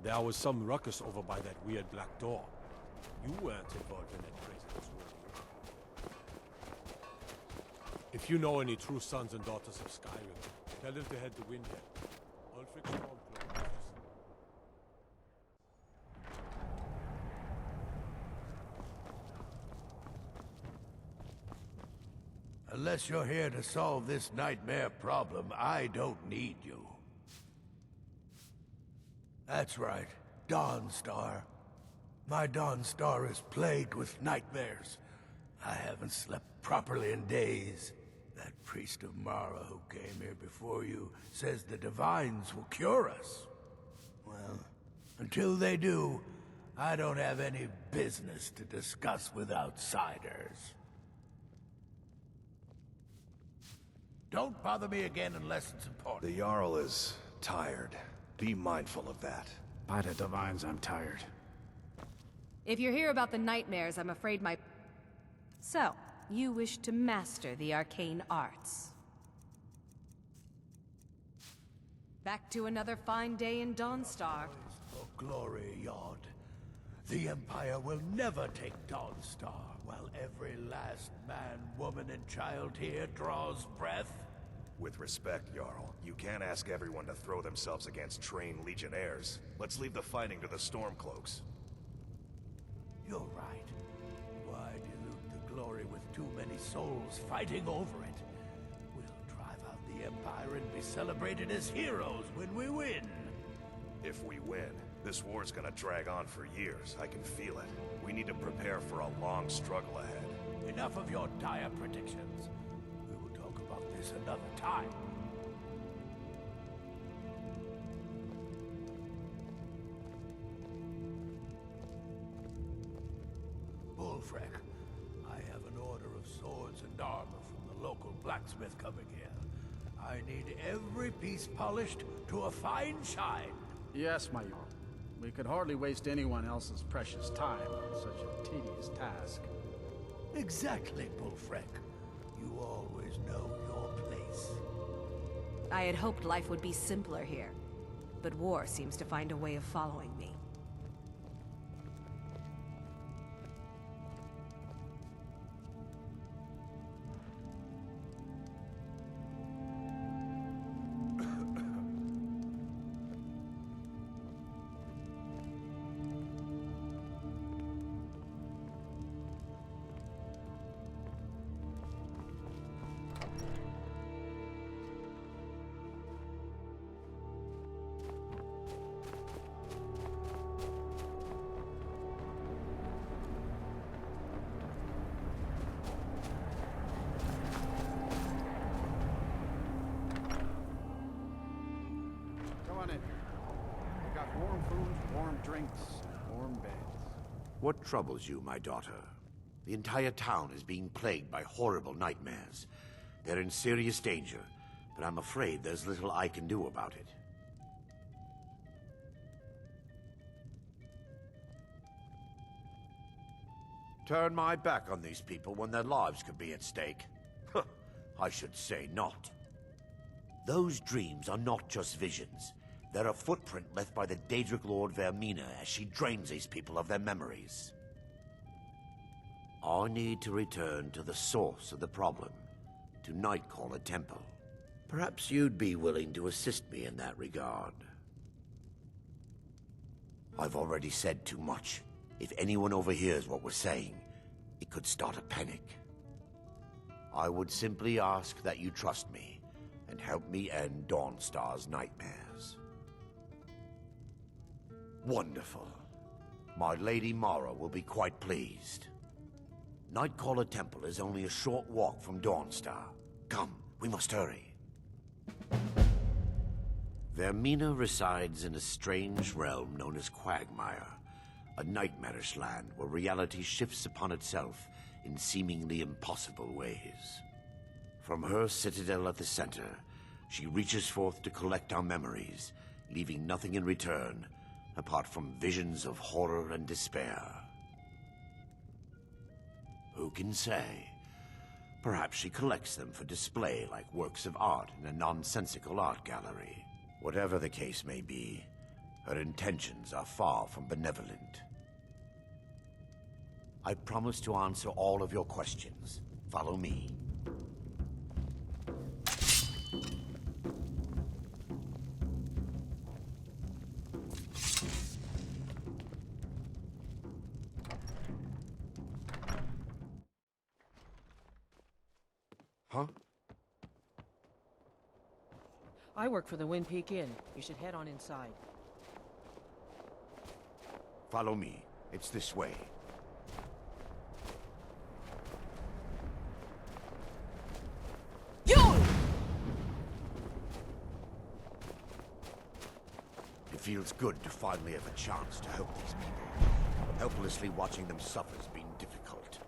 There was some ruckus over by that weird black door. You weren't involved in that craziness, were you? If you know any true sons and daughters of Skyrim, tell them to head to Windhelm. Ulfric's Stormcloak. Unless you're here to solve this nightmare problem, I don't need you. That's right, Dawnstar. My Dawnstar is plagued with nightmares. I haven't slept properly in days. That priest of Mara who came here before you says the Divines will cure us. Well, until they do, I don't have any business to discuss with outsiders. Don't bother me again unless it's important. The Jarl is tired. Be mindful of that. By the Divines, I'm tired. If you're here about the nightmares, I'm afraid my... So, you wish to master the arcane arts. Back to another fine day in Dawnstar. For glory, Yod. The Empire will never take Dawnstar, while every last man, woman, and child here draws breath. With respect, Jarl, you can't ask everyone to throw themselves against trained legionnaires. Let's leave the fighting to the Stormcloaks. You're right. Why dilute the glory with too many souls fighting over it? We'll drive out the Empire and be celebrated as heroes when we win. If we win, this war's gonna drag on for years. I can feel it. We need to prepare for a long struggle ahead. Enough of your dire predictions. We will talk about this another time. Bullfrec, I have an order of swords and armor from the local blacksmith coming here. I need every piece polished to a fine shine. Yes, my Jarl. We could hardly waste anyone else's precious time on such a tedious task. Exactly, Bullfrec. You always know your place. I had hoped life would be simpler here, but war seems to find a way of following me. We got warm food, warm drinks, and warm beds. What troubles you, my daughter? The entire town is being plagued by horrible nightmares. They're in serious danger, but I'm afraid there's little I can do about it. Turn my back on these people when their lives could be at stake? I should say not. Those dreams are not just visions. They're a footprint left by the Daedric Lord Vermina as she drains these people of their memories. I need to return to the source of the problem, to Nightcaller Temple. Perhaps you'd be willing to assist me in that regard. I've already said too much. If anyone overhears what we're saying, it could start a panic. I would simply ask that you trust me and help me end Dawnstar's nightmares. Wonderful. My Lady Mara will be quite pleased. Nightcaller Temple is only a short walk from Dawnstar. Come, we must hurry. Vermina resides in a strange realm known as Quagmire, a nightmarish land where reality shifts upon itself in seemingly impossible ways. From her citadel at the center, she reaches forth to collect our memories, leaving nothing in return apart from visions of horror and despair. Who can say? Perhaps she collects them for display like works of art in a nonsensical art gallery. Whatever the case may be, Her intentions are far from benevolent. I promise to answer all of your questions. Follow me. Huh? I work for the Wind Peak Inn. You should head on inside. Follow me. It's this way. It feels good to finally have a chance to help these people. Helplessly watching them suffer has been difficult.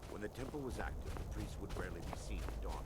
When the temple was active, the priests would rarely be seen at dawn.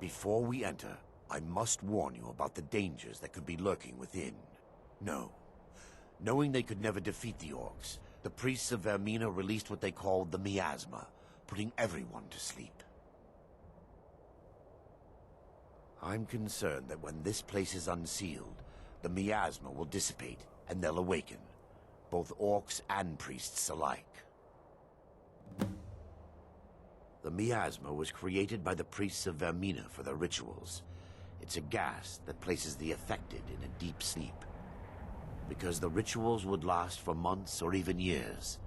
Before we enter, I must warn you about the dangers that could be lurking within. No. Knowing they could never defeat the orcs, the priests of Vermina released what they called the miasma, putting everyone to sleep. I'm concerned that when this place is unsealed, the miasma will dissipate and they'll awaken, both orcs and priests alike. The miasma was created by the priests of Vermina for their rituals. It's a gas that places the affected in a deep sleep. Because the rituals would last for months or even years,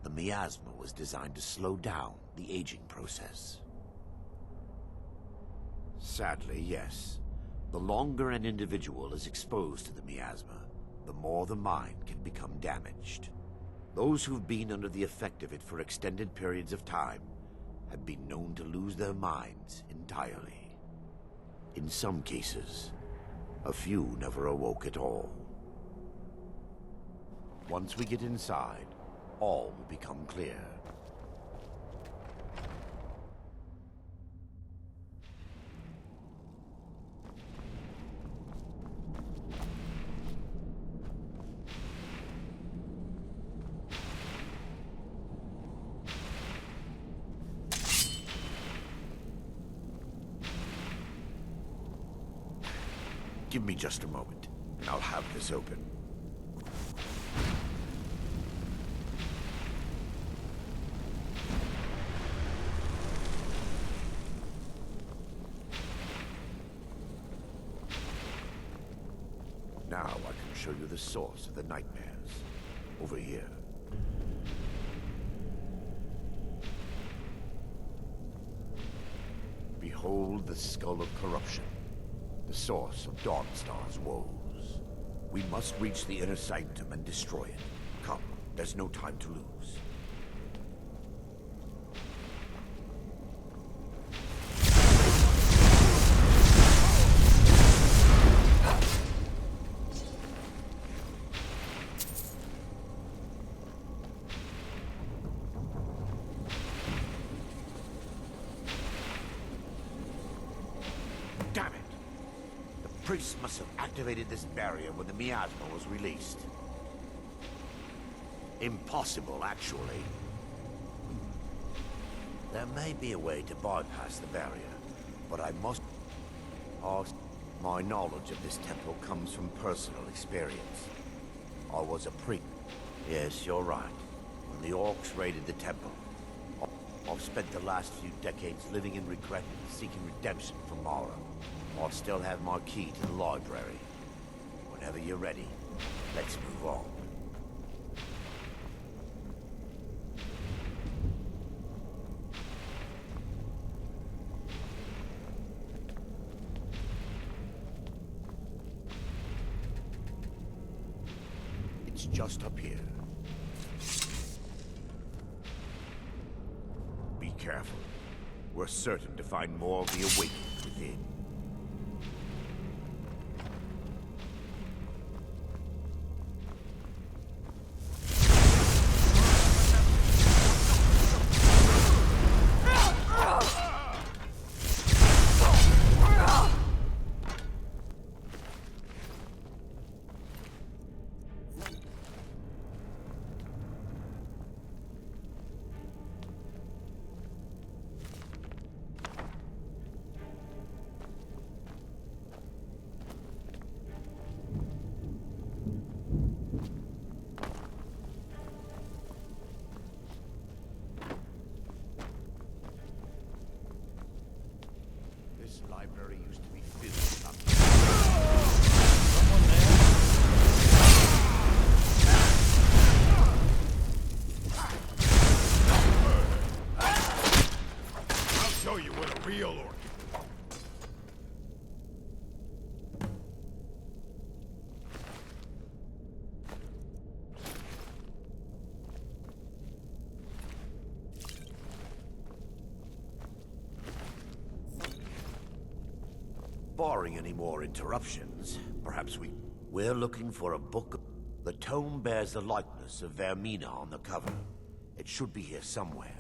the miasma was designed to slow down the aging process. Sadly, yes. The longer an individual is exposed to the miasma, the more the mind can become damaged. Those who've been under the effect of it for extended periods of time have been known to lose their minds entirely. In some cases, a few never awoke at all. Once we get inside, all will become clear. Give me just a moment, and I'll have this open. Now I can show you the source of the nightmares. Over here. hold the Skull of Corruption, the source of Dawnstar's woes. We must reach the inner sanctum and destroy it. Come, there's no time to lose. Damn it! The priest must have activated this barrier when the miasma was released. Impossible, actually. There may be a way to bypass the barrier, but I must... My knowledge of this temple comes from personal experience. I was a priest. Yes, you're right. When the orcs raided the temple, I've spent the last few decades living in regret and seeking redemption from Mara. I'll still have my key to the library. Whenever you're ready, let's move on. It's just up here. Be careful. We're certain to find more of the awakened within. This library used to be filled with I'll show you what a real orc. Barring any more interruptions, perhaps we're looking for a book. The tome bears the likeness of Vermina on the cover. It should be here somewhere.